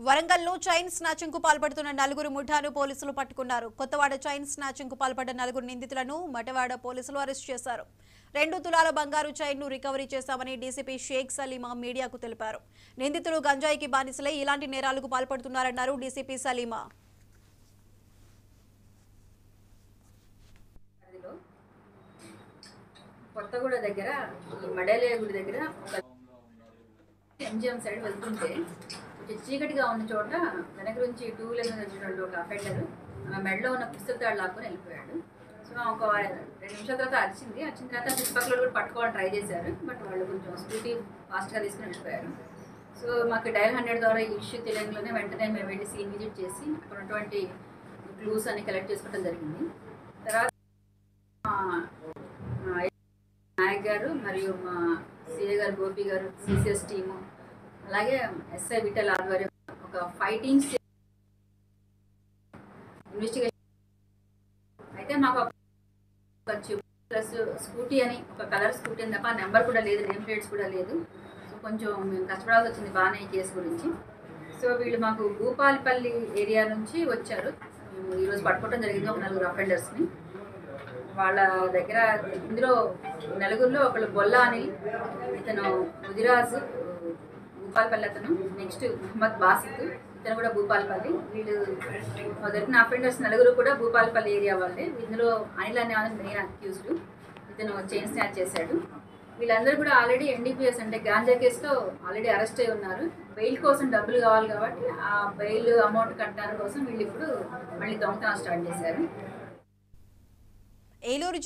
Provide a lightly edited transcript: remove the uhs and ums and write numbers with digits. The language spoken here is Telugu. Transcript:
వరంగల్లో చైన్ స్నాచింగ్ కు పాల్పడుతున్న నలుగురు ముఠాను పోలీసులు పట్టుకున్నారు. కొత్తవాడ చైన్ స్నాచింగ్ కు పాల్పడ్డ నలుగురు నిందితులను మటవాడ పోలీసులు అరెస్ట్ చేశారు. 2 తులాల బంగారు చైన్ ను రికవరీ చేశామని డీసీపీ షేక్ సలీమా మీడియాకు తెలిపారు. నిందితులు గంజాయికి బానిసలై ఇలాంటి నేరాలకు పాల్పడుతున్నారన్నారు డీసీపీ సలీమా. కొత్తగూడ దగ్గర మడేలే గుడి దగ్గర ఎంజిఎం సైడ్ వెళ్తుంటే చీకటిగా ఉన్న చోట వెనక నుంచి 2 వీలర్ మీద వచ్చినటువంటి ఒక అఫెండర్ మెడలో ఉన్న పుస్తక తాడు లాక్కొని వెళ్ళిపోయాడు. సో ఒక 2 నిమిషాల తర్వాత వచ్చిన తర్వాత చుట్టుపక్కల కూడా పట్టుకోవాలని ట్రై చేశారు. బట్ వాళ్ళు కొంచెం స్కూటీ ఫాస్ట్గా తీసుకుని వెళ్ళిపోయారు. సో మాకు డయల్ 100 ద్వారా ఈ ఇష్యూ తెలియగానే వెంటనే మేము వెళ్ళి సీన్ విజిట్ చేసి అక్కడ ఉన్నటువంటి క్లూస్ అన్ని కలెక్ట్ చేసుకోవడం జరిగింది. తర్వాత నాయక్ గారు మరియు మా సిఏ గారు గోపి గారు సిసిఎస్ టీము అలాగే ఎస్ఐ విఠల్ ఆధ్వర్యం ఒక 5 టీమ్స్ ఇన్వెస్టిగేషన్ అయితే మాకు ప్లస్ స్కూటీ అని ఒక కలర్ స్కూటీ అని తప్ప నెంబర్ కూడా లేదు, నేమ్ ప్లేట్స్ కూడా లేదు. సో కొంచెం మేము కష్టపడాల్సి వచ్చింది బాగానే ఈ కేసు గురించి. సో వీళ్ళు మాకు భూపాలపల్లి ఏరియా నుంచి వచ్చారు. మేము ఈరోజు పట్టుకోవడం జరిగింది ఒక 4 అఫెండర్స్ని. వాళ్ళ దగ్గర ఇందులో నలుగురిలో ఒకళ్ళు బొల్లా అని, ఇతను ముదిరాజు భూపాలపల్లి, అతను నెక్స్ట్ మహమ్మద్ బాసిత్, ఇతను కూడా భూపాలపల్లి. వీళ్ళు దొరికిన అఫెండర్స్ నలుగురు కూడా భూపాలపల్లి ఏరియా వాళ్ళే. ఇందులో అనిల్ అనే మెయిన్ అక్యూజ్డ్, ఇతను చైన్ స్నాచ్ చేశాడు. వీళ్ళందరూ కూడా ఆల్రెడీ ఎన్డీపీఎస్ అంటే గాంజా కేసులో ఆల్రెడీ అరెస్ట్ అయి ఉన్నారు. బెయిల్ కోసం డబ్బులు కావాలి కాబట్టి ఆ బెయిల్ అమౌంట్ కట్టడానికి కోసం వీళ్ళు ఇప్పుడు మళ్ళీ దొంగతనం స్టార్ట్ చేశారు. ఏలూరు